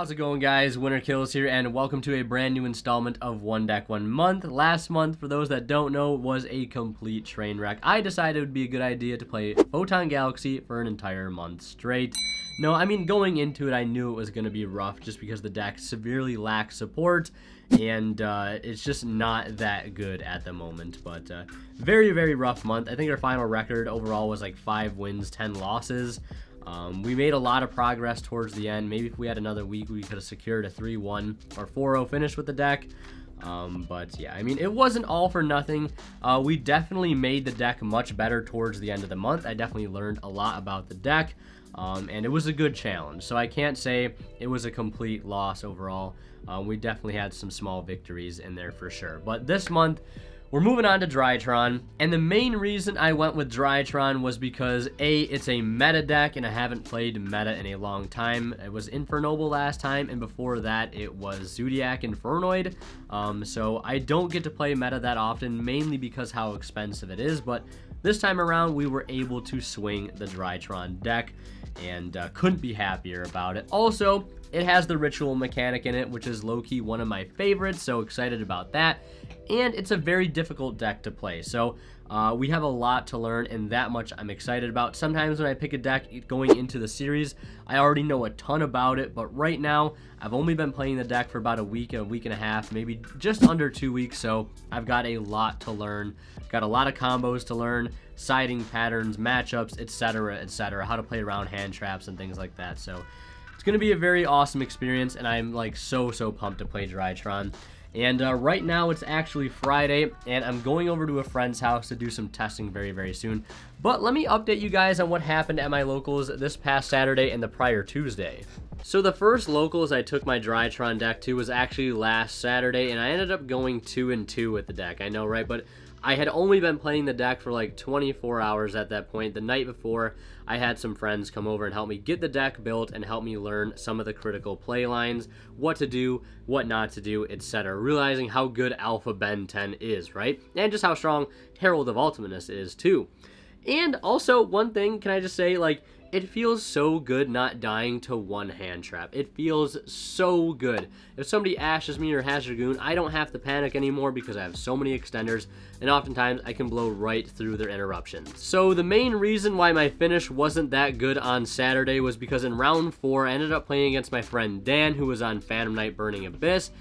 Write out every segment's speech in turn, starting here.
How's it going, guys? Winter Kills here, and welcome to a brand new installment of One Deck One Month. Last month, for those that don't know, was a complete train wreck. I decided it would be a good idea to play Photon Galaxy for an entire month straight. No, I mean, going into it, I knew it was going to be rough just because the deck severely lacks support, and it's just not that good at the moment. But very, very rough month. I think our final record overall was like 5 wins, 10 losses. We made a lot of progress towards the end. Maybe if we had another week, we could have secured a 3-1 or 4-0 finish with the deck. But yeah, I mean, it wasn't all for nothing. We definitely made the deck much better towards the end of the month. I definitely learned a lot about the deck, and it was a good challenge. So I can't say it was a complete loss overall. We definitely had some small victories in there for sure. But this month, we're moving on to Drytron, and the main reason I went with Drytron was because A, it's a meta deck, and I haven't played meta in a long time. It was Infernoble last time, and before that, it was Zodiac Infernoid. So I don't get to play meta that often, mainly because how expensive it is, but this time around, we were able to swing the Drytron deck, and couldn't be happier about it. Also, it has the ritual mechanic in it, which is low-key one of my favorites, so excited about that. And it's a very difficult deck to play, so we have a lot to learn, and that much I'm excited about. Sometimes when I pick a deck going into the series, I already know a ton about it, but right now, I've only been playing the deck for about a week and a half, maybe just under 2 weeks, so I've got a lot to learn. Got a lot of combos to learn, siding patterns, matchups, etc., how to play around hand traps and things like that. So it's going to be a very awesome experience, and I'm like so pumped to play Drytron. And right now it's actually Friday, and I'm going over to a friend's house to do some testing very soon. But let me update you guys on what happened at my locals this past Saturday and the prior Tuesday. So the first locals I took my Drytron deck to was actually last Saturday, and I ended up going 2-2 with the deck. I know, right? But I had only been playing the deck for like 24 hours at that point. The night before, I had some friends come over and help me get the deck built and help me learn some of the critical play lines, what to do, what not to do, etc. Realizing how good Alpha Ben 10 is, right? And just how strong Herald of Ultimateness is too. And also, one thing, can I just say, like, it feels so good not dying to one hand trap. It feels so good. If somebody ashes me or has Dragoon, I don't have to panic anymore because I have so many extenders, and oftentimes I can blow right through their interruptions. So the main reason why my finish wasn't that good on Saturday was because in round 4, I ended up playing against my friend Dan, who was on Phantom Knight Burning Abyss.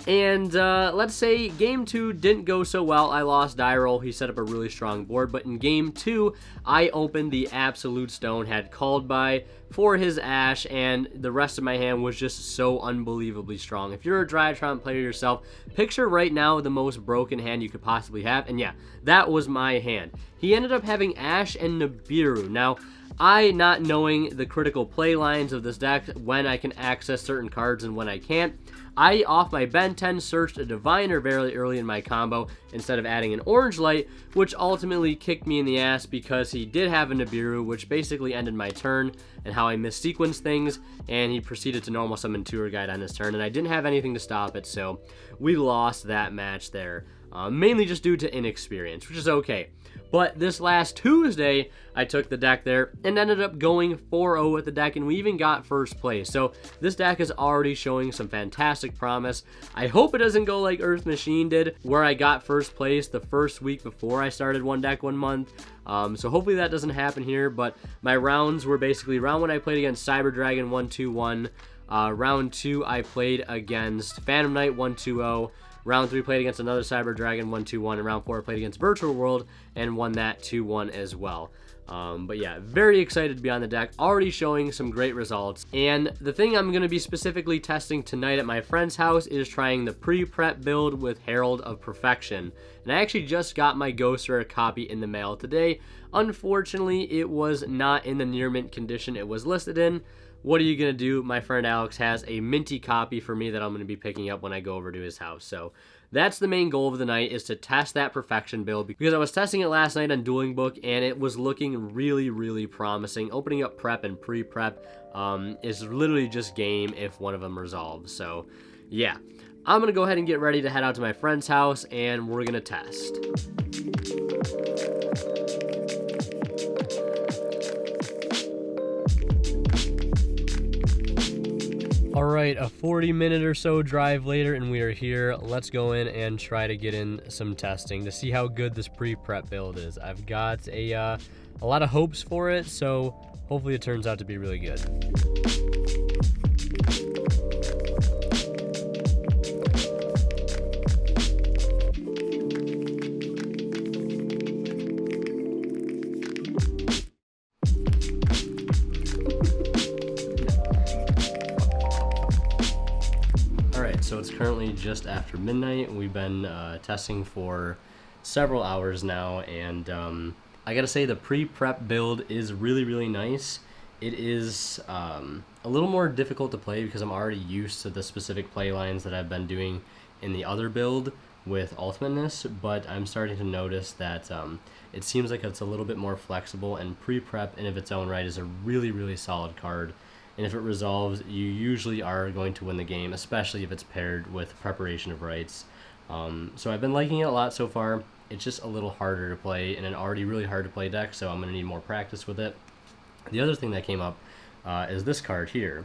And let's say game 2 didn't go so well. I lost die roll. He set up a really strong board. But in game 2, I opened the Absolute Stone, had called by for his Ash, and the rest of my hand was just so unbelievably strong. If you're a Drytron player yourself, picture right now the most broken hand you could possibly have. And yeah, that was my hand. He ended up having Ash and Nibiru. Now, I, not knowing the critical play lines of this deck, when I can access certain cards and when I can't, I, off my Ben 10, searched a Diviner very early in my combo instead of adding an Orange Light, which ultimately kicked me in the ass because he did have a Nibiru, which basically ended my turn and how I missequenced things, and he proceeded to normal summon Tour Guide on his turn, and I didn't have anything to stop it, so we lost that match there, mainly just due to inexperience, which is okay. But this last Tuesday, I took the deck there and ended up going 4-0 with the deck, and we even got first place. So this deck is already showing some fantastic promise. I hope it doesn't go like Earth Machine did, where I got first place the first week before I started One Deck One Month. So hopefully that doesn't happen here, but my rounds were basically round 1 I played against Cyber Dragon 1-2-1. Round 2 I played against Phantom Knight 1-2-0. Round 3 played against another Cyber Dragon 1-2-1, and round 4 played against Virtual World and won that 2-1 as well. But yeah, very excited to be on the deck, already showing some great results. And the thing I'm going to be specifically testing tonight at my friend's house is trying the pre-prep build with Herald of Perfection. And I actually just got my Ghost Rare copy in the mail today. Unfortunately, it was not in the near mint condition it was listed in. What are you going to do? My friend Alex has a minty copy for me that I'm going to be picking up when I go over to his house. So that's the main goal of the night, is to test that Perfection build, because I was testing it last night on Dueling Book and it was looking really promising. Opening up prep and pre-prep is literally just game if one of them resolves. So yeah, I'm going to go ahead and get ready to head out to my friend's house and we're going to test. right, a 40-minute or so drive later, and we are here. Let's go in and try to get in some testing to see how good this pre-prep build is. I've got a lot of hopes for it, so hopefully it turns out to be really good. So it's currently just after midnight. We've been testing for several hours now, and I gotta say the pre-prep build is really nice. It is a little more difficult to play because I'm already used to the specific play lines that I've been doing in the other build with Ultimateness, but I'm starting to notice that it seems like it's a little bit more flexible, and pre-prep in of its own right is a really solid card. And if it resolves, you usually are going to win the game, especially if it's paired with Preparation of Rites. So I've been liking it a lot so far. It's just a little harder to play in an already really hard to play deck, so I'm going to need more practice with it. The other thing that came up is this card here,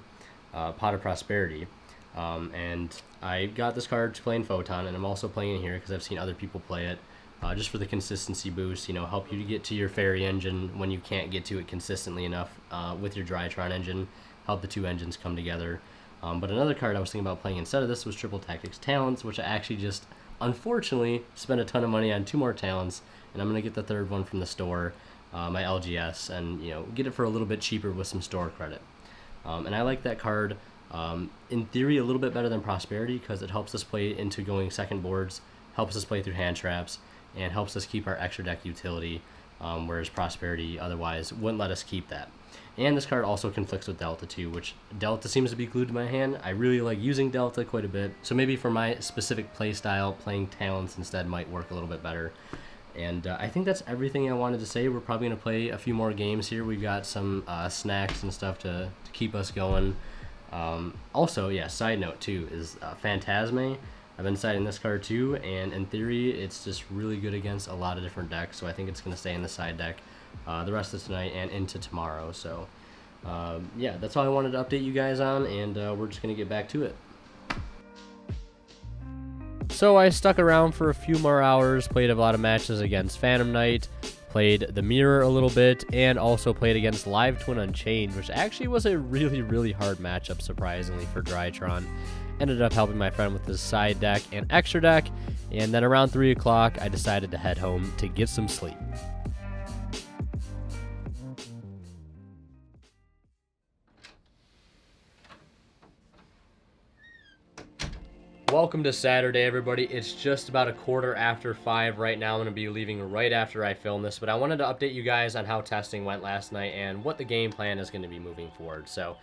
Pot of Prosperity. And I got this card to play in Photon, and I'm also playing it here because I've seen other people play it. Just for the consistency boost, help you to get to your Fairy engine when you can't get to it consistently enough with your Drytron engine. Help the two engines come together. But another card I was thinking about playing instead of this was Triple Tactics Talents, which I actually just, unfortunately, spent a ton of money on 2 more talents, and I'm going to get the third one from the store, my LGS, and get it for a little bit cheaper with some store credit. And I like that card, in theory, a little bit better than Prosperity because it helps us play into going second boards, helps us play through hand traps, and helps us keep our extra deck utility, whereas Prosperity otherwise wouldn't let us keep that. And this card also conflicts with Delta too, which Delta seems to be glued to my hand. I really like using Delta quite a bit, so maybe for my specific play style, playing Talents instead might work a little bit better. And I think that's everything I wanted to say. We're probably going to play a few more games here. We've got some snacks and stuff to keep us going. Also, yeah, side note too is Phantasme. I've been citing this card too, and in theory, it's just really good against a lot of different decks, so I think it's going to stay in the side deck the rest of tonight and into tomorrow. So, yeah, that's all I wanted to update you guys on, and we're just going to get back to it. So I stuck around for a few more hours, played a lot of matches against Phantom Knight, played the Mirror a little bit, and also played against Live Twin Unchained, which actually was a really hard matchup, surprisingly, for Drytron. Ended up helping my friend with his side deck and extra deck, and then around 3 o'clock, I decided to head home to get some sleep. Welcome to Saturday, everybody. It's just about 5:15 right now. I'm going to be leaving right after I film this, but I wanted to update you guys on how testing went last night and what the game plan is going to be moving forward. So,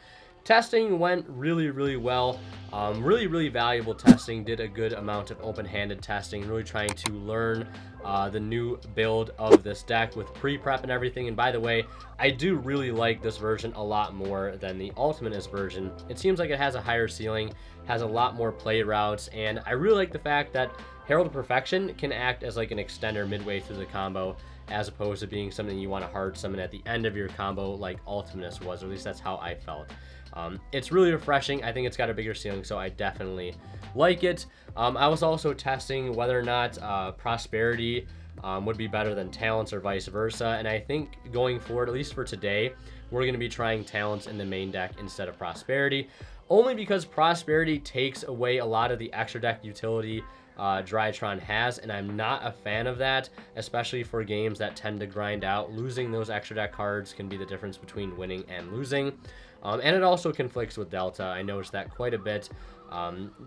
testing went really well. Really valuable testing. Did a good amount of open-handed testing, really trying to learn the new build of this deck with pre-prep and everything. And by the way, I do really like this version a lot more than the Ultimateness version. It seems like it has a higher ceiling, has a lot more play routes, and I really like the fact that Herald of Perfection can act as like an extender midway through the combo, as opposed to being something you want to hard summon at the end of your combo like Ultimateness was, or at least that's how I felt. It's really refreshing. I think it's got a bigger ceiling, so I definitely like it. I was also testing whether or not Prosperity would be better than Talents or vice versa, and I think going forward, at least for today, we're going to be trying Talents in the main deck instead of Prosperity, only because Prosperity takes away a lot of the extra deck utility Drytron has, and I'm not a fan of that, especially for games that tend to grind out. Losing those extra deck cards can be the difference between winning and losing. And it also conflicts with Delta. I noticed that quite a bit.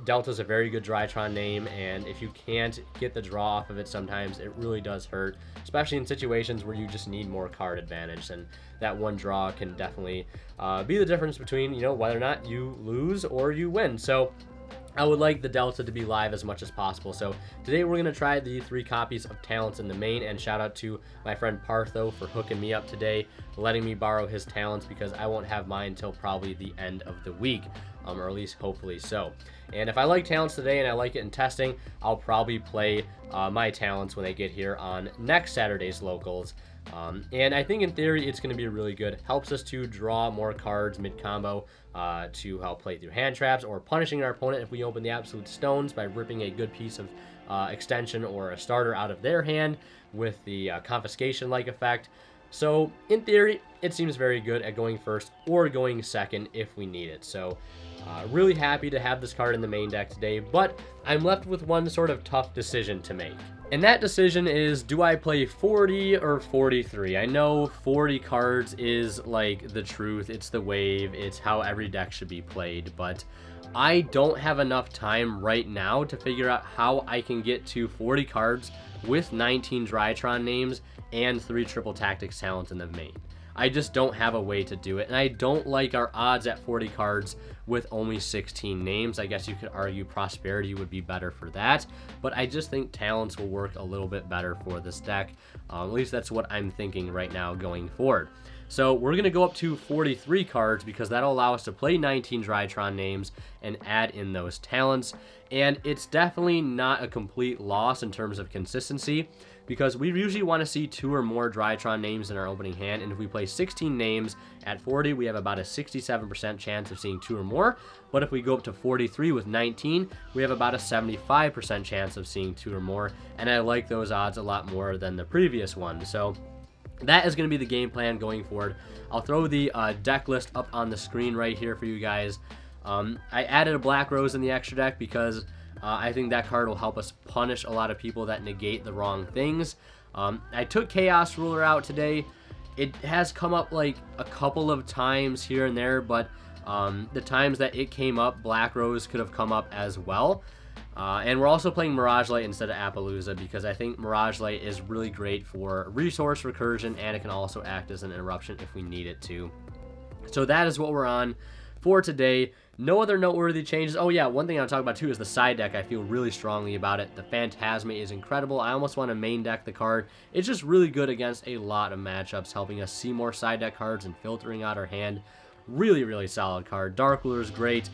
Delta's a very good Drytron name, and if you can't get the draw off of it sometimes, it really does hurt, especially in situations where you just need more card advantage, and that one draw can definitely be the difference between, whether or not you lose or you win. So I would like the Delta to be live as much as possible. So today we're going to try the 3 copies of Talents in the main, and shout out to my friend Partho for hooking me up today, letting me borrow his Talents because I won't have mine until probably the end of the week. or at least hopefully so. And if I like talents today and I like it in testing, I'll probably play my talents when they get here on next Saturday's locals. And I think in theory it's going to be really good. Helps us to draw more cards mid-combo to help play through hand traps or punishing our opponent if we open the absolute stones by ripping a good piece of extension or a starter out of their hand with the confiscation-like effect. So in theory, it seems very good at going first or going second if we need it. So really happy to have this card in the main deck today, but I'm left with one sort of tough decision to make. And that decision is, do I play 40 or 43? I know 40 cards is like the truth, it's the wave, it's how every deck should be played, but I don't have enough time right now to figure out how I can get to 40 cards with 19 Drytron names and 3 Triple Tactics talents in the main. I just don't have a way to do it, and I don't like our odds at 40 cards with only 16 names. I guess you could argue Prosperity would be better for that, but I just think talents will work a little bit better for this deck. At least that's what I'm thinking right now going forward. So we're going to go up to 43 cards because that'll allow us to play 19 Drytron names and add in those talents. And it's definitely not a complete loss in terms of consistency, because we usually want to see 2 or more Drytron names in our opening hand, and if we play 16 names at 40, we have about a 67% chance of seeing 2 or more, but if we go up to 43 with 19, we have about a 75% chance of seeing 2 or more, and I like those odds a lot more than the previous one. So that is going to be the game plan going forward. I'll throw the deck list up on the screen right here for you guys. I added a Black Rose in the extra deck because I think that card will help us punish a lot of people that negate the wrong things. I took Chaos Ruler out today. It has come up like a couple of times here and there, but the times that it came up, Black Rose could have come up as well. And we're also playing Mirage Light instead of Appaloosa because I think Mirage Light is really great for resource recursion, and it can also act as an interruption if we need it to. So that is what we're on for today. No other noteworthy changes. Oh yeah, one thing I'll talk about too is the side deck. I feel really strongly about it. The Phantasma is incredible. I almost want to main deck the card. It's just really good against a lot of matchups, helping us see more side deck cards and filtering out our hand. Really, really solid card. Dark Ruler is great.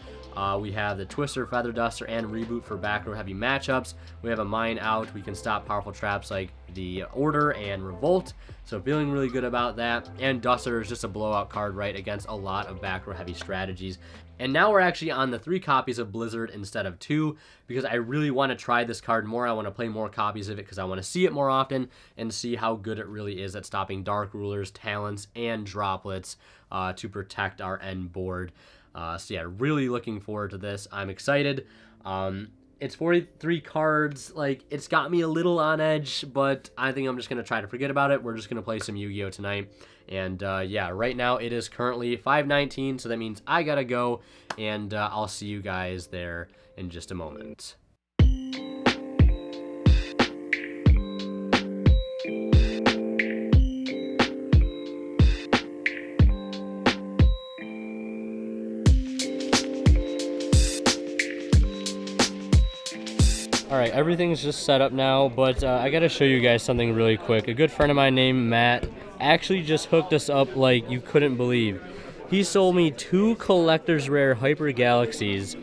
We have the Twister, Feather Duster, and Reboot for back row heavy matchups. We have a Mine out. We can stop powerful traps like the Order and Revolt. So feeling really good about that. And Duster is just a blowout card, right, against a lot of back row heavy strategies. And now we're actually on the 3 copies of Blizzard instead of 2 because I really want to try this card more. I want to play more copies of it because I want to see it more often and see how good it really is at stopping Dark Rulers, talents, and droplets to protect our end board. So yeah, really looking forward to this. I'm excited. It's 43 cards. Like, it's got me a little on edge, but I think I'm just going to try to forget about it. We're just going to play some Yu-Gi-Oh! Tonight. And yeah, right now it is currently 5:19, so that means I got to go, and I'll see you guys there in just a moment. Alright, everything's just set up now, but I gotta show you guys something really quick. A good friend of mine named Matt actually just hooked us up like you couldn't believe. He sold me 2 Collector's Rare Hyper Galaxies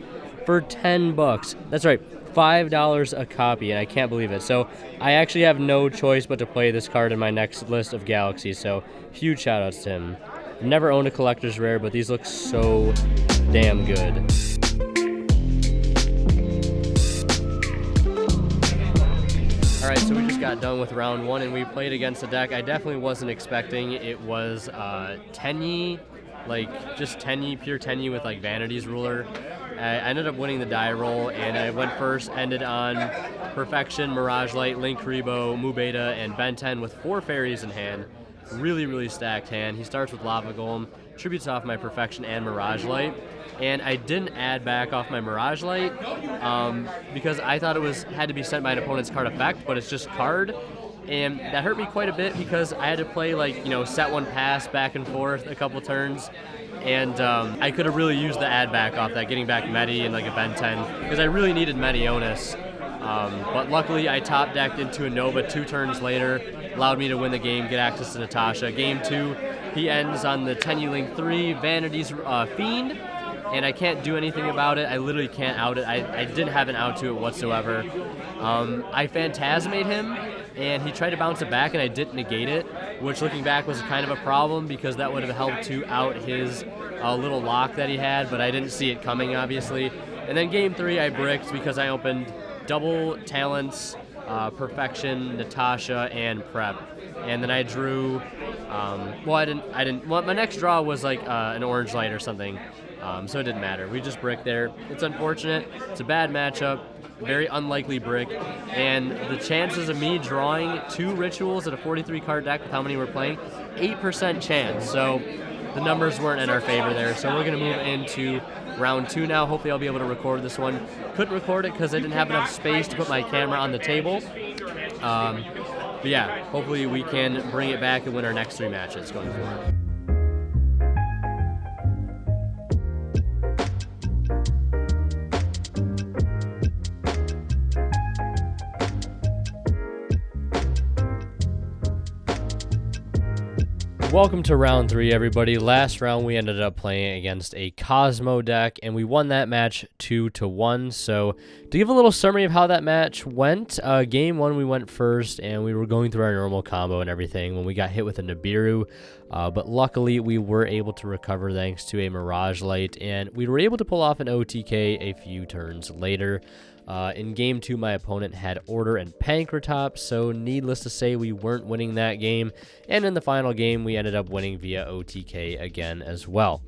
for $10. That's right, $5 a copy, and I can't believe it. So I actually have no choice but to play this card in my next list of Galaxies, so huge shout outs to him. I've never owned a Collector's Rare, but these look so damn good. Alright, so we just got done with round 1 and we played against a deck I definitely wasn't expecting. It was Tenyi, like just Tenyi, pure Tenyi with like Vanity's Ruler. I ended up winning the die roll, and I went first, ended on Perfection, Mirage Light, Link Rebo, Mu Beta, and Ben 10 with 4 fairies in hand. Really, really stacked hand. He starts with Lava Golem, tributes off my Perfection and Mirage Light. And I didn't add back off my Mirage Light because I thought it had to be sent by an opponent's card effect, but it's just card. And that hurt me quite a bit because I had to play, like, you know, set 1 pass back and forth a couple turns. And I could have really used the add back off that, getting back Medi and like a Ben 10, because I really needed Medionis. But luckily I top decked into a Nova 2 turns later, allowed me to win the game, get access to Natasha. Game 2, he ends on the Tenyi Link 3, Vanity's Fiend. and I can't do anything about it. I literally can't out it. I didn't have an out to it whatsoever. I phantasmate him, and he tried to bounce it back, and I didn't negate it, which looking back was kind of a problem because that would have helped to out his little lock that he had, but I didn't see it coming, obviously. And then game 3, I bricked because I opened double talents, perfection, Natasha, and prep. And then I drew, well, my next draw was like an orange light or something, so it didn't matter. We just bricked there. It's unfortunate. It's a bad matchup, very unlikely brick, and the chances of me drawing 2 rituals at a 43 card deck with how many we're playing, 8% chance. So the numbers weren't in our favor there. So we're going to move into round 2 now. Hopefully I'll be able to record this one. Couldn't record it because I didn't have enough space to put my camera on the table. But yeah, hopefully we can bring it back and win our next 3 matches going forward. Welcome to round 3, everybody. Last round we ended up playing against a Cosmo deck, and we won that match 2-1. So to give a little summary of how that match went, game 1 we went first, and we were going through our normal combo and everything when we got hit with a Nibiru. But luckily we were able to recover thanks to a Mirage Light, and we were able to pull off an OTK a few turns later. In game 2, my opponent had Order and Pancratops, so needless to say, we weren't winning that game. And in the final game, we ended up winning via OTK again as well.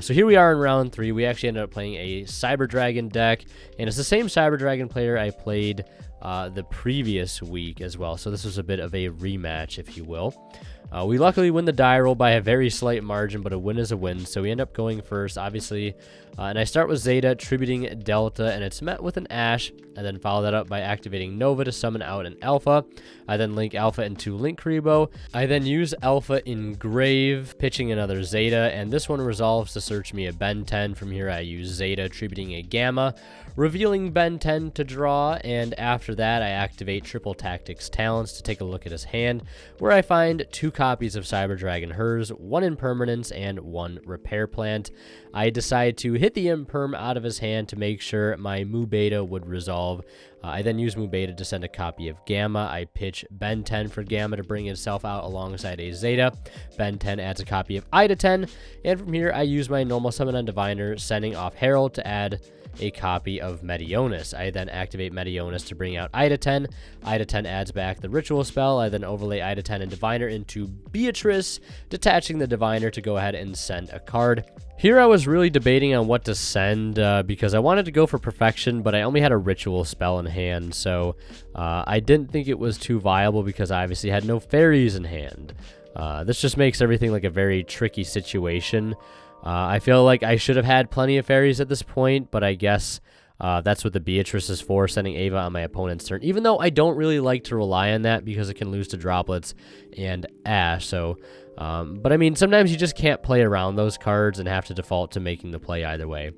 So here we are in round 3. We actually ended up playing a Cyber Dragon deck, and it's the same Cyber Dragon player I played the previous week as well. So this was a bit of a rematch, if you will. We luckily win the die roll by a very slight margin, but a win is a win, so we end up going first, obviously. And I start with Zeta, tributing Delta, and it's met with an Ash. I then follow that up by activating Nova to summon out an Alpha. I then link Alpha into Link Karibo. I then use Alpha in Grave, pitching another Zeta, and this one resolves to search me a Ben 10. From here I use Zeta, tributing a Gamma, revealing Ben 10 to draw, and after that I activate Triple Tactics Talents to take a look at his hand, where I find 2 copies of Cyber Dragon Hers, 1 Impermanence, and 1 Repair Plant. I decide to hit the Imperm out of his hand to make sure my Mu Beta would resolve. I then use Mu Beta to send a copy of Gamma. I pitch Ben 10 for Gamma to bring itself out alongside a Zeta. Ben 10 adds a copy of Ida 10, and from here I use my normal summon on Diviner, sending off Herald to add a copy of Meteonis. I then activate Meteonis to bring out Ida 10. Ida 10 adds back the ritual spell. I then overlay Ida 10 and Diviner into Beatrice, detaching the Diviner to go ahead and send a card. Here I was really debating on what to send because I wanted to go for Perfection, but I only had a ritual spell in hand, so I didn't think it was too viable because I obviously had no fairies in hand. This just makes everything like a very tricky situation. I feel like I should have had plenty of fairies at this point, but I guess that's what the Beatrice is for, sending Ava on my opponent's turn, even though I don't really like to rely on that because it can lose to Droplets and Ash. So, but I mean, sometimes you just can't play around those cards and have to default to making the play either way.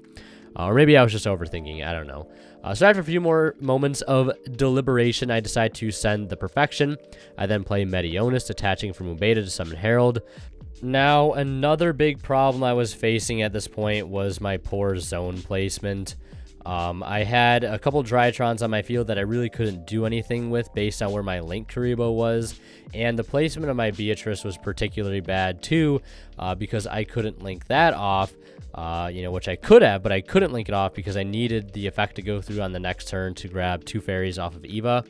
Or maybe I was just overthinking, I don't know. So after a few more moments of deliberation, I decide to send the Perfection. I then play Meteonis, attaching from Ubeda to summon Herald. Now, another big problem I was facing at this point was my poor zone placement. I had a couple Drytrons on my field that I really couldn't do anything with based on where my Link Karibo was, and the placement of my Beatrice was particularly bad too, because I couldn't link that off, which I could have, but I couldn't link it off because I needed the effect to go through on the next turn to grab 2 fairies off of Eva.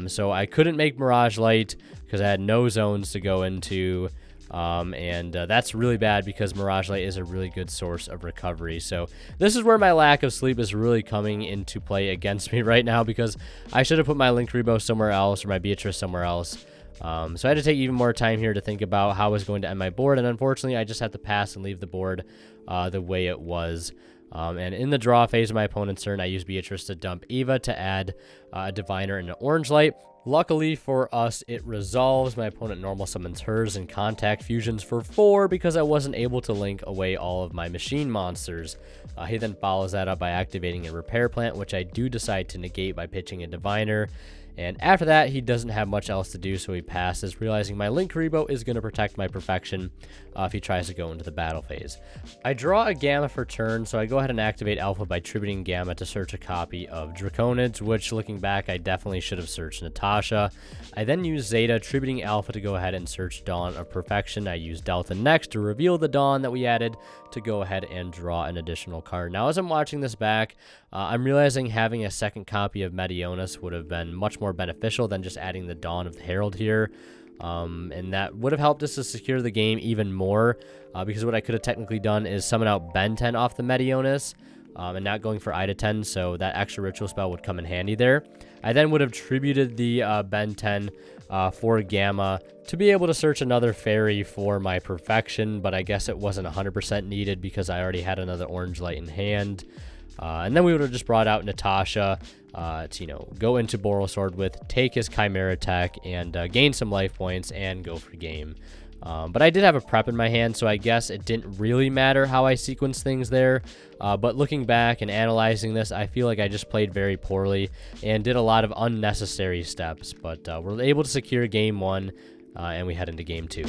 So I couldn't make Mirage Light because I had no zones to go into. That's really bad because Mirage Light is a really good source of recovery. So this is where my lack of sleep is really coming into play against me right now, because I should have put my Link Karibo somewhere else or my Beatrice somewhere else. So I had to take even more time here to think about how I was going to end my board, and unfortunately I just had to pass and leave the board the way it was. And in the draw phase of my opponent's turn, I used Beatrice to dump Eva to add a Diviner and an Orange Light. Luckily for us, it resolves. My opponent normal summons hers and contact fusions for 4 because I wasn't able to link away all of my machine monsters. He then follows that up by activating a Repair Plant, which I do decide to negate by pitching a Diviner. And after that, he doesn't have much else to do, so he passes, realizing my Link Rebo is going to protect my Perfection if he tries to go into the battle phase. I draw a Gamma for turn, so I go ahead and activate Alpha by tributing Gamma to search a copy of Draconids, which, looking back, I definitely should have searched Natasha. I then use Zeta, tributing Alpha to go ahead and search Dawn of Perfection. I use Delta next to reveal the Dawn that we added to go ahead and draw an additional card. Now, as I'm watching this back, I'm realizing having a second copy of Meteonis would have been much more beneficial than just adding the Dawn of the Herald here. And that would have helped us to secure the game even more, because what I could have technically done is summon out Ben 10 off the Meteonis, and not going for Ida 10, so that extra ritual spell would come in handy there. I then would have tributed the Ben 10 for Gamma to be able to search another fairy for my Perfection, but I guess it wasn't 100% needed because I already had another orange light in hand. And then we would have just brought out Natasha to, go into Borosword with, take his Chimera Tech, and gain some life points and go for game. But I did have a prep in my hand, so I guess it didn't really matter how I sequenced things there. But looking back and analyzing this, I feel like I just played very poorly and did a lot of unnecessary steps. But we're able to secure game 1, and we head into game 2.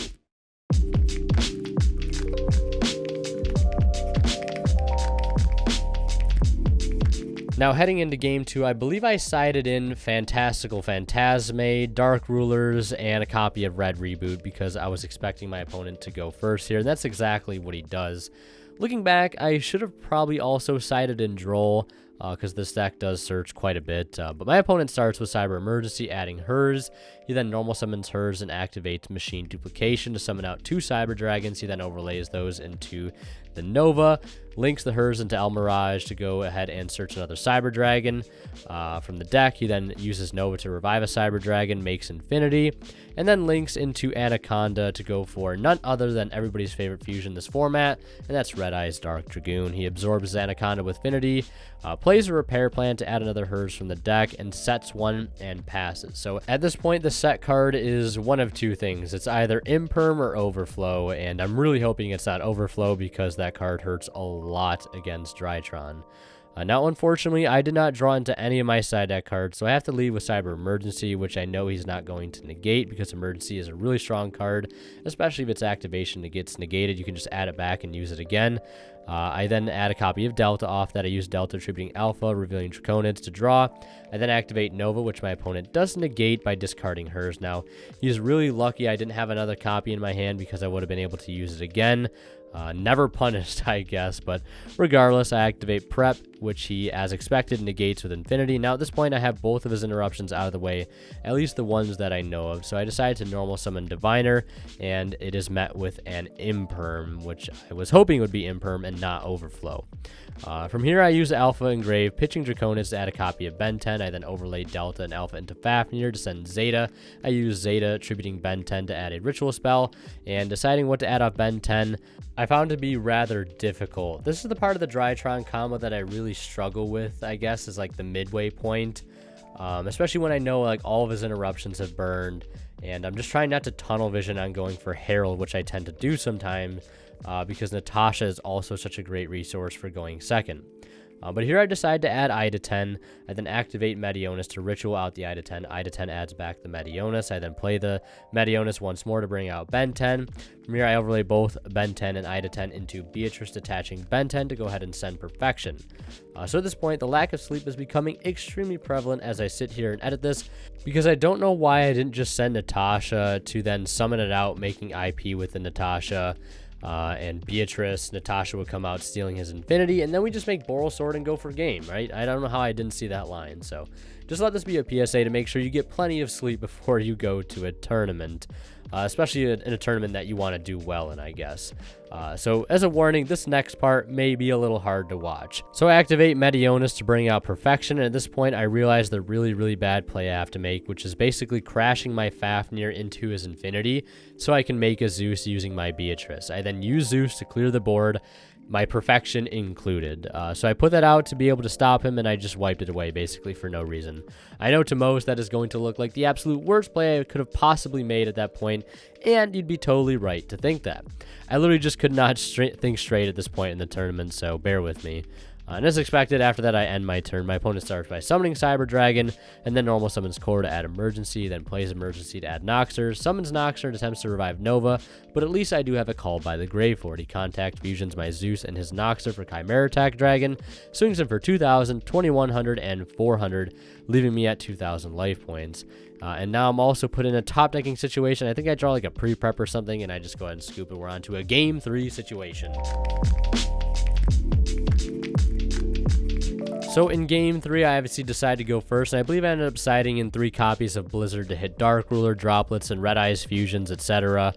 Now, heading into game 2, I believe I sided in Fantastical Phantasme, Dark Rulers, and a copy of Red Reboot because I was expecting my opponent to go first here, and that's exactly what he does. Looking back, I should have probably also sided in Droll, because this deck does search quite a bit, but my opponent starts with Cyber Emergency, adding hers. He then normal summons hers and activates Machine Duplication to summon out 2 Cyber Dragons. He then overlays those into the Nova, links the hers into El Mirage to go ahead and search another Cyber Dragon from the deck. He then uses Nova to revive a Cyber Dragon, makes Infinity, and then links into Anaconda to go for none other than everybody's favorite fusion in this format, and that's Red Eyes Dark Dragoon. He absorbs Anaconda with Infinity, plays a Repair Plan to add another hers from the deck, and sets one and passes. So at this point, the set card is one of two things. It's either Imperm or Overflow, and I'm really hoping it's not Overflow because that card hurts a lot against Drytron. Now, unfortunately, I did not draw into any of my side deck cards, so I have to lead with Cyber Emergency, which I know he's not going to negate because Emergency is a really strong card, especially if its activation gets negated. You can just add it back and use it again. I then add a copy of Delta off that. I use Delta attributing Alpha, revealing Draconids to draw. I then activate Nova, which my opponent does negate by discarding hers. Now, he's really lucky I didn't have another copy in my hand because I would have been able to use it again. Never punished, I guess, but regardless, I activate Prep, which he, as expected, negates with Infinity. Now, at this point, I have both of his interruptions out of the way, at least the ones that I know of, so I decided to normal summon Diviner, and it is met with an Imperm, which I was hoping would be Imperm and not Overflow. From here, I use Alpha Engrave, pitching Draconids to add a copy of Ben 10. I then overlay Delta and Alpha into Fafnir to send Zeta. I use Zeta, attributing Ben 10 to add a ritual spell, and deciding what to add off Ben 10, I found to be rather difficult. This is the part of the Drytron combo that I really struggle with, I guess, is like the midway point, especially when I know like all of his interruptions have burned, and I'm just trying not to tunnel vision on going for Herald, which I tend to do sometimes, because Natasha is also such a great resource for going second. But here I decide to add Ida 10. I then activate Meteonis to ritual out the Ida 10. Ida 10 adds back the Meteonis. I then play the Meteonis once more to bring out Ben 10. From here I overlay both Ben 10 and Ida 10 into Beatrice, detaching Ben 10 to go ahead and send Perfection. So at this point, the lack of sleep is becoming extremely prevalent as I sit here and edit this, because I don't know why I didn't just send Natasha to then summon it out, making IP with the Natasha. And Beatrice, Natasha would come out stealing his Infinity, and then we just make Borosword and go for game, right? I don't know how I didn't see that line, so just let this be a PSA to make sure you get plenty of sleep before you go to a tournament, especially in a tournament that you want to do well in, I guess. So as a warning, this next part may be a little hard to watch. So I activate Meteonis to bring out Perfection, and at this point I realize the really bad play I have to make, which is basically crashing my Fafnir into his Infinity so I can make a Zeus using my Beatrice. I then use Zeus to clear the board, my Perfection included. So I put that out to be able to stop him, and I just wiped it away basically for no reason. I know to most that is going to look like the absolute worst play I could have possibly made at that point, and you'd be totally right to think that. I literally just could not think straight at this point in the tournament, so bear with me. And as expected, after that I end my turn. My opponent starts by summoning Cyber Dragon, and then normal summons Core to add Emergency, then plays Emergency to add Noxer, summons Noxer and attempts to revive Nova, but at least I do have it called by the grave for it. He contact fusions my Zeus and his Noxer for Chimera Attack Dragon, swings him for 2,000, 2,100, and 400, leaving me at 2,000 life points. And now I'm also put in a top decking situation. I think I draw like a pre-prep or something, and I just go ahead and scoop it. We're on to a game 3 situation. So in game 3, I obviously decided to go first, and I believe I ended up siding in 3 copies of Blizzard to hit Dark Ruler, Droplets, and Red Eyes fusions, etc.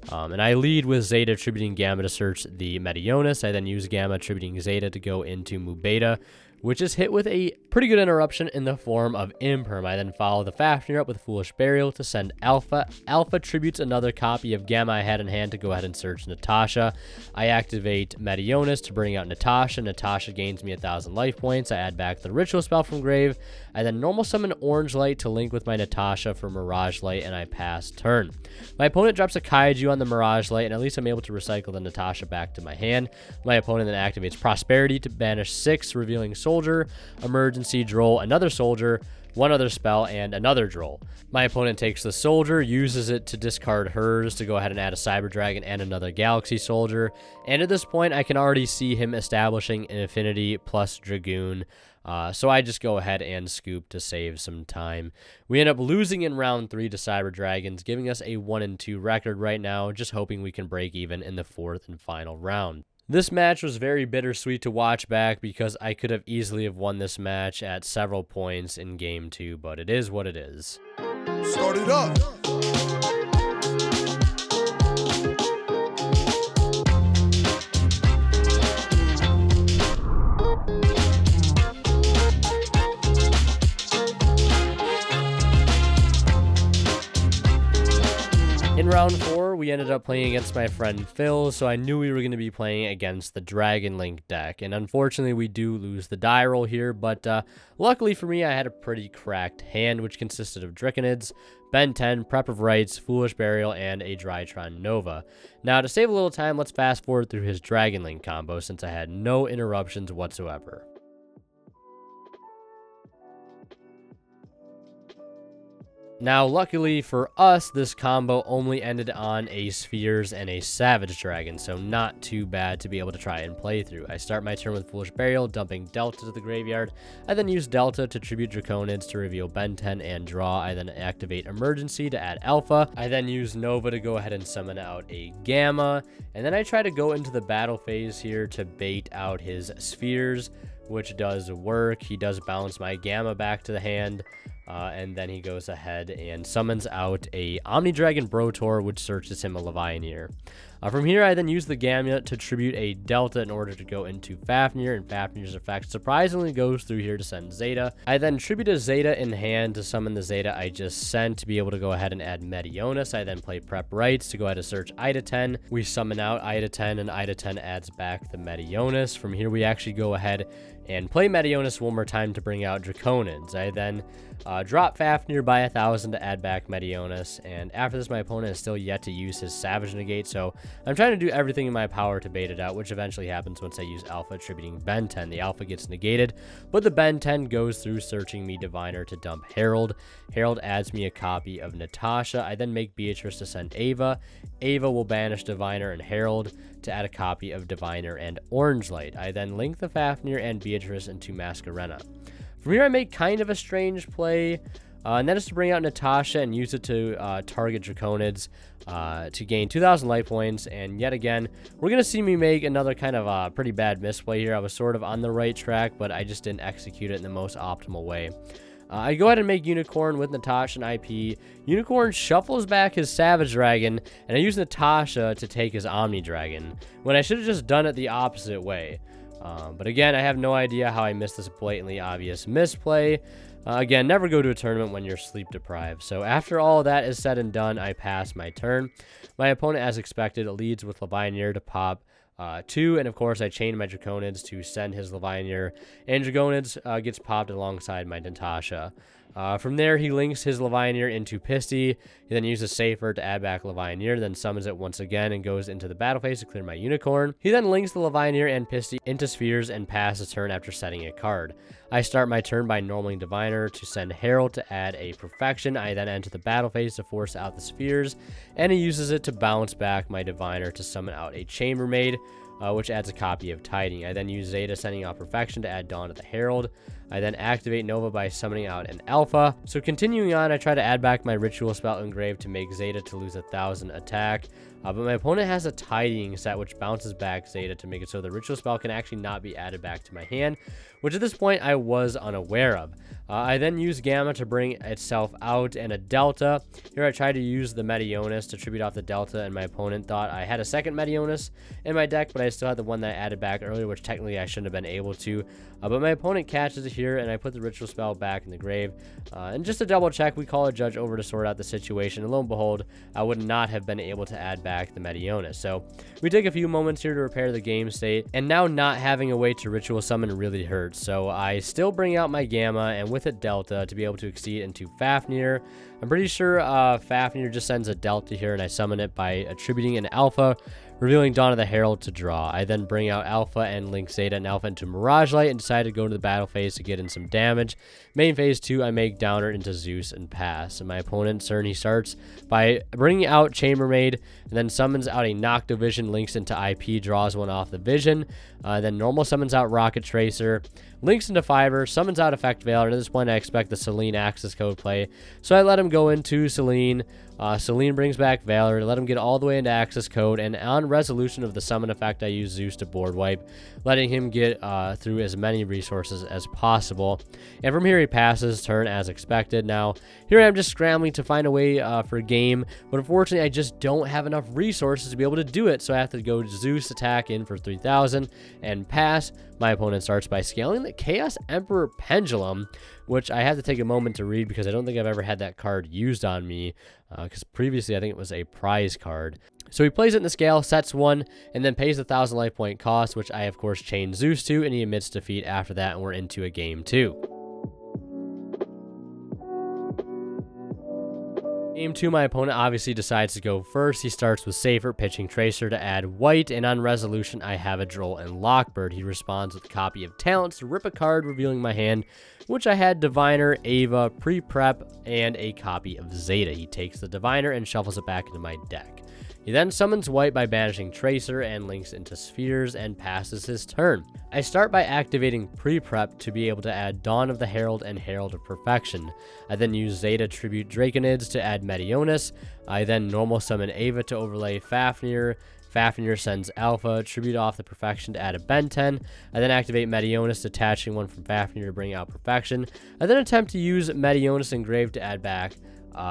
And I lead with Zeta attributing Gamma to search the Meteonis. I then use Gamma attributing Zeta to go into Mubeta, which is hit with a pretty good interruption in the form of Imperm. I then follow the Fafnir up with Foolish Burial to send Alpha. Alpha tributes another copy of Gamma I had in hand to go ahead and search Natasha. I activate Meteonis to bring out Natasha. Natasha gains me 1,000 life points. I add back the Ritual Spell from Grave. I then normal summon Orange Light to link with my Natasha for Mirage Light, and I pass turn. My opponent drops a Kaiju on the Mirage Light, and at least I'm able to recycle the Natasha back to my hand. My opponent then activates Prosperity to banish 6, revealing Soldier, Emergency, Droll, another Soldier, one other spell, and another Droll. My opponent takes the Soldier, uses it to discard hers to go ahead and add a Cyber Dragon and another Galaxy Soldier, and at this point I can already see him establishing an Affinity plus Dragoon, so I just go ahead and scoop to save some time. We end up losing in round 3 to Cyber Dragons, giving us a 1-2 record right now, just hoping we can break even in the 4th and final round. This match was very bittersweet to watch back because I could have easily have won this match at several points in game 2, but it is what it is. Start it up. In round 4, we ended up playing against my friend Phil, so I knew we were going to be playing against the Dragon Link deck, and unfortunately we do lose the die roll here, but luckily for me I had a pretty cracked hand, which consisted of Draconids, Ben 10, Prep of Rights, Foolish Burial, and a Drytron Nova. Now to save a little time, let's fast forward through his Dragon Link combo since I had no interruptions whatsoever. Now, luckily for us, this combo only ended on a Spheres and a Savage Dragon, so not too bad to be able to try and play through. I start my turn with Foolish Burial, dumping Delta to the graveyard. I then use Delta to tribute Draconids to reveal Ben 10 and draw. I then activate Emergency to add Alpha. I then use Nova to go ahead and summon out a Gamma. And then I try to go into the battle phase here to bait out his Spheres, which does work. He does bounce my Gamma back to the hand. And then he goes ahead and summons out a Omni Dragon Brotor, which searches him a Levianeer. From here, I then use the Gamma to tribute a Delta in order to go into Fafnir, and Fafnir's effect surprisingly goes through here to send Zeta. I then tribute a Zeta in hand to summon the Zeta I just sent to be able to go ahead and add Meteonis. I then play Prep Rights to go ahead and search Ida 10. We summon out Ida 10, and Ida 10 adds back the Meteonis. From here, we actually go ahead and play Meteonis one more time to bring out Draconids. I then drop Fafnir by 1,000 to add back Meteonis, and after this my opponent has still yet to use his Savage Negate, so I'm trying to do everything in my power to bait it out, which eventually happens once I use Alpha attributing Ben 10. The Alpha gets negated, but the Ben 10 goes through searching me Diviner to dump Herald. Herald adds me a copy of Natasha. I then make Beatrice to send Ava. Ava will banish Diviner and Herald to add a copy of Diviner and Orange Light. I then link the Fafnir and Beatrice into Masquerena. From here, I make kind of a strange play, and that is to bring out Natasha and use it to target Draconids to gain 2,000 life points. And yet again, we're going to see me make another kind of pretty bad misplay here. I was sort of on the right track, but I just didn't execute it in the most optimal way. I go ahead and make Unicorn with Natasha and IP. Unicorn shuffles back his Savage Dragon, and I use Natasha to take his Omni Dragon, when I should have just done it the opposite way. But again, I have no idea how I missed this blatantly obvious misplay. Again, never go to a tournament when you're sleep deprived. So after all that is said and done, I pass my turn. My opponent, as expected, leads with Levianeer to pop 2, and of course I chain my Draconids to send his Levianeer, and Draconids gets popped alongside my Natasha. From there, he links his Levianeer into Pisty. He then uses Safer to add back Levianeer, then summons it once again and goes into the battle phase to clear my Unicorn. He then links the Levianeer and Pisty into Spheres and passes turn after setting a card. I start my turn by normaling Diviner to send Herald to add a Perfection. I then enter the battle phase to force out the Spheres, and he uses it to bounce back my Diviner to summon out a Chambermaid, which adds a copy of Tiding. I then use Zeta sending out Perfection to add Dawn to the Herald. I then activate Nova by summoning out an Alpha. So continuing on, I try to add back my Ritual Spell Engrave to make Zeta to lose 1,000 attack. But my opponent has a Tiding set which bounces back Zeta to make it so the Ritual Spell can actually not be added back to my hand, which at this point I was unaware of. I then use Gamma to bring itself out and a Delta. Here I try to use the Meteonis to tribute off the Delta, and my opponent thought I had a second Meteonis in my deck, but I still had the one that I added back earlier, which technically I shouldn't have been able to. But my opponent catches it here, and I put the Ritual Spell back in the grave. And just to double check, we call a judge over to sort out the situation, and lo and behold, I would not have been able to add back the Meteonis. So we take a few moments here to repair the game state, and now not having a way to Ritual Summon really hurts. So I still bring out my Gamma, and with it Delta to be able to exceed into Fafnir. I'm pretty sure Fafnir just sends a Delta here, and I summon it by attributing an Alpha, revealing Dawn of the Herald to draw. I then bring out Alpha and link Zeta and Alpha into Mirage Light and decide to go to the battle phase to get in some damage. Main phase 2, I make Downer into Zeus and pass. And my opponent's turn, he starts by bringing out Chambermaid, and then summons out a Nocta Vision, links into IP, draws one off the Vision. Then normal summons out Rocket Tracer, links into Fiber, summons out Effect Veil, and at this point I expect the Selene access code play. So I let him go into Selene. Selene brings back Valor, let him get all the way into access code, and on resolution of the summon effect, I use Zeus to board wipe, letting him get through as many resources as possible. And from here, he passes turn as expected. Now, here I am just scrambling to find a way for game, but unfortunately, I just don't have enough resources to be able to do it, so I have to go Zeus attack in for 3,000 and pass. My opponent starts by scaling the Chaos Emperor Pendulum, which I have to take a moment to read because I don't think I've ever had that card used on me, because previously I think it was a prize card. So he plays it in the scale, sets one, and then pays the 1,000 life point cost, which I of course chain Zeus to, and he admits defeat after that, and we're into a game 2. Game 2, my opponent obviously decides to go first. He starts with Safer, pitching Tracer to add white, and on resolution, I have a Droll and Lockbird. He responds with a copy of Talents to rip a card, revealing my hand, which I had Diviner, Ava, Pre-Prep, and a copy of Zeta. He takes the Diviner and shuffles it back into my deck. He then summons white by banishing Tracer and links into Spheres and passes his turn. I start by activating Pre-Prep to be able to add Dawn of the Herald and Herald of Perfection. I then use Zeta Tribute Draconids to add Meteonis. I then normal summon Ava to overlay Fafnir. Fafnir sends Alpha, tribute off the Perfection to add a Ben 10. I then activate Meteonis, detaching one from Fafnir to bring out Perfection. I then attempt to use Meteonis Engraved to add back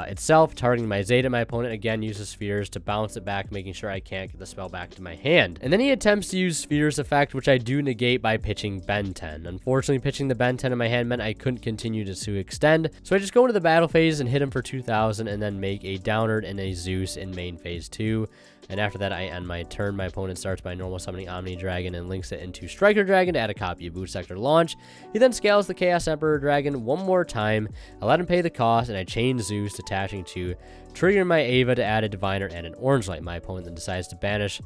itself, targeting my Zeta. My opponent again uses Spheres to bounce it back, making sure I can't get the spell back to my hand. And then he attempts to use Spheres effect, which I do negate by pitching Ben 10. Unfortunately, pitching the Ben 10 in my hand meant I couldn't continue to extend, so I just go into the battle phase and hit him for 2,000 and then make a Downard and a Zeus in main phase 2. And after that, I end my turn. My opponent starts by normal summoning Omni Dragon and links it into Striker Dragon to add a copy of Boot Sector Launch. He then scales the Chaos Emperor Dragon one more time. I let him pay the cost, and I chain Zeus, attaching to triggering my Ava to add a Diviner and an Orange Light. My opponent then decides to banish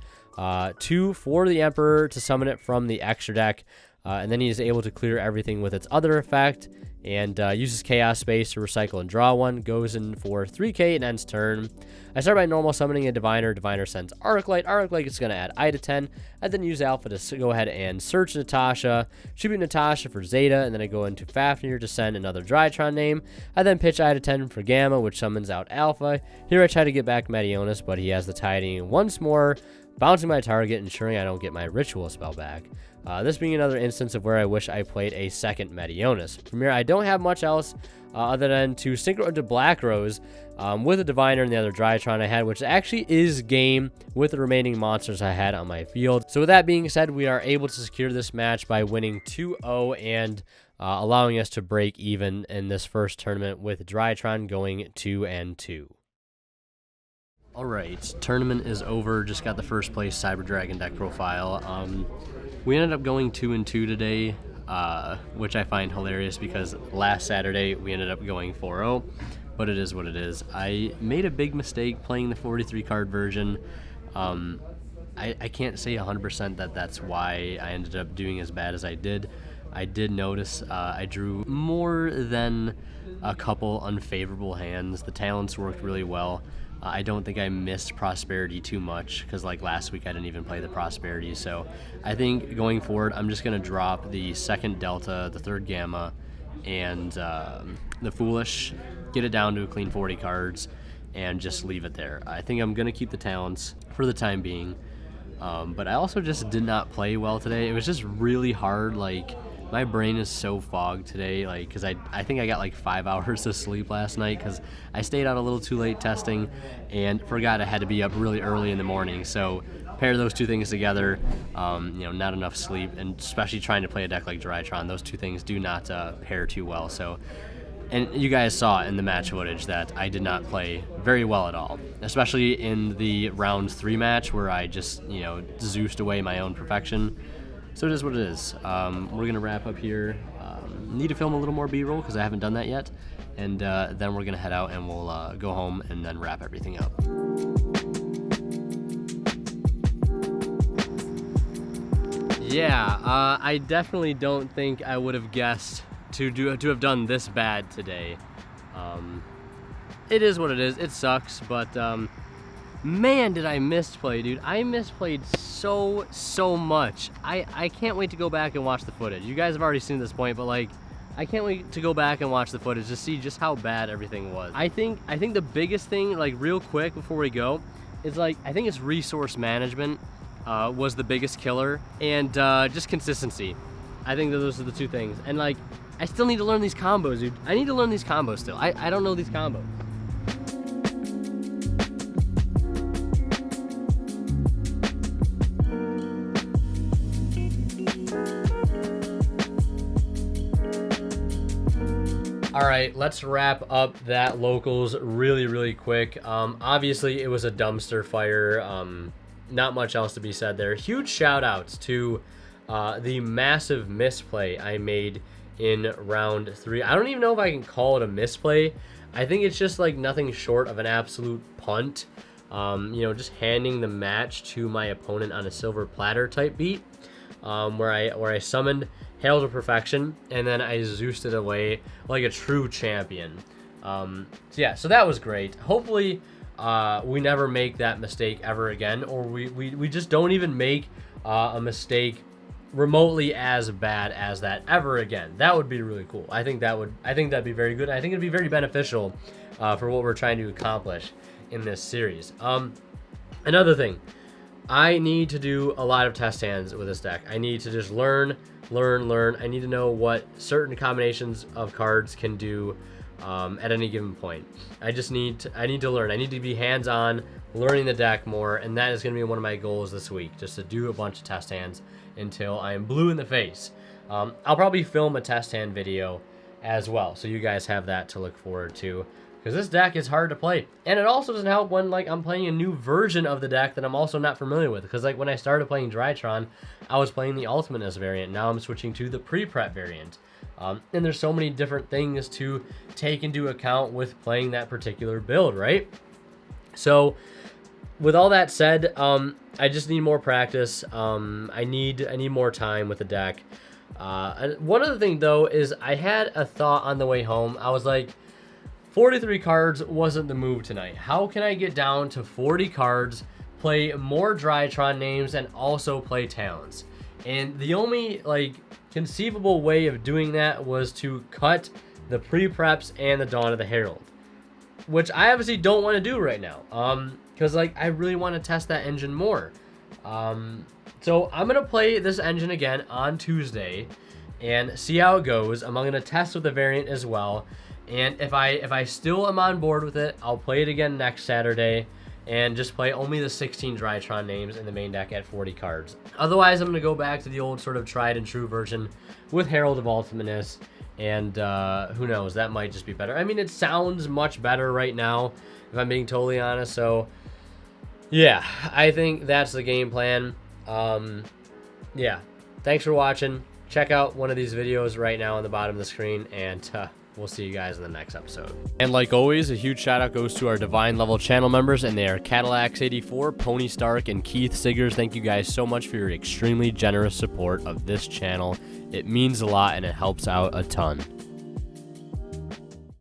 2 for the Emperor to summon it from the extra deck. And then he is able to clear everything with its other effect, and uses Chaos Space to recycle and draw one, goes in for 3k and ends turn. I start by normal summoning a Diviner. Diviner sends Arc Light. Arc Light is going to add Ida 10. I then use Alpha to go ahead and search Natasha, tribute Natasha for Zeta, and then I go into Fafnir to send another Drytron name. I then pitch Ida 10 for Gamma, which summons out Alpha. Here I try to get back Meteonis, but he has the Tiding once more, bouncing my target, ensuring I don't get my Ritual spell back. This being another instance of where I wish I played a second Meteonis. From here, I don't have much else other than to synchro into Black Rose with a Diviner and the other Drytron I had, which actually is game with the remaining monsters I had on my field. So with that being said, we are able to secure this match by winning 2-0 and allowing us to break even in this first tournament with Drytron going 2-2. Alright, tournament is over. Just got the first place Cyber Dragon deck profile. We ended up going 2-2 today. which I find hilarious because last Saturday we ended up going 4-0, but it is what it is. I made a big mistake playing the 43 card version. I can't say 100% that that's why I ended up doing as bad as I did. I did notice I drew more than a couple unfavorable hands. The talents worked really well. I don't think I missed Prosperity too much because like last week I didn't even play the Prosperity. So I think going forward I'm just going to drop the second Delta, the third Gamma, and the Foolish, get it down to a clean 40 cards, and just leave it there. I think I'm going to keep the talents for the time being. But I also just did not play well today. It was just really hard. Like, my brain is so fogged today, like, because I think I got like 5 hours of sleep last night because I stayed out a little too late testing and forgot I had to be up really early in the morning. So pair those two things together, not enough sleep, and especially trying to play a deck like Drytron, those two things do not pair too well. So, and you guys saw in the match footage that I did not play very well at all, especially in the round 3 match where I just, Zeused away my own perfection. So it is what it is. We're going to wrap up here. Need to film a little more B-roll because I haven't done that yet. And then we're going to head out and we'll go home and then wrap everything up. Yeah, I definitely don't think I would have guessed to have done this bad today. It is what it is. It sucks, but man, did I misplay, dude. I misplayed so much. I can't wait to go back and watch the footage. You guys have already seen this point, but like, I can't wait to go back and watch the footage to see just how bad everything was. I think the biggest thing, like real quick before we go, is like, I think it's resource management was the biggest killer, and just consistency. I think that those are the two things. And like, I still need to learn these combos, dude. I need to learn these combos still. I don't know these combos. All right, let's wrap up that locals really quick. Obviously, it was a dumpster fire. Not much else to be said there. Huge shout outs to the massive misplay I made in round 3. I don't even know if I can call it a misplay. I think it's just like nothing short of an absolute punt. Just handing the match to my opponent on a silver platter type beat, where I summoned Hail to Perfection, and then I Zeused it away like a true champion. So that was great. Hopefully, we never make that mistake ever again, or we just don't even make a mistake remotely as bad as that ever again. That would be really cool. I think that'd be very good. I think it'd be very beneficial for what we're trying to accomplish in this series. Another thing, I need to do a lot of test hands with this deck. I need to just learn. I need to know what certain combinations of cards can do at any given point. I need to learn. I need to be hands-on, learning the deck more, and that is going to be one of my goals this week, just to do a bunch of test hands until I am blue in the face. I'll probably film a test hand video as well, so you guys have that to look forward to, because this deck is hard to play. And it also doesn't help when like I'm playing a new version of the deck that I'm also not familiar with, because like when I started playing Drytron, I was playing the Ultimateness variant. Now I'm switching to the pre-prep variant. And there's so many different things to take into account with playing that particular build, right? So with all that said, I just need more practice. I need more time with the deck. And one other thing though is I had a thought on the way home. I was like, 43 cards wasn't the move tonight. How can I get down to 40 cards, play more Drytron names, and also play talents? And the only like conceivable way of doing that was to cut the pre-preps and the Dawn of the Herald, which I obviously don't want to do right now, because like I really want to test that engine more. So I'm gonna play this engine again on Tuesday and see how it goes. I'm gonna test with the variant as well, and if I still am on board with it, I'll play it again next Saturday and just play only the 16 Drytron names in the main deck at 40 cards. Otherwise, I'm going to go back to the old sort of tried and true version with Herald of Ultimateness, and who knows, that might just be better. I mean, it sounds much better right now, if I'm being totally honest, so yeah, I think that's the game plan. Yeah, thanks for watching. check out one of these videos right now on the bottom of the screen, and we'll see you guys in the next episode. And like always, a huge shout out goes to our divine level channel members, and they are Cadillacs84, Pony Stark, and Keith Siggers. Thank you guys so much for your extremely generous support of this channel. It means a lot and it helps out a ton.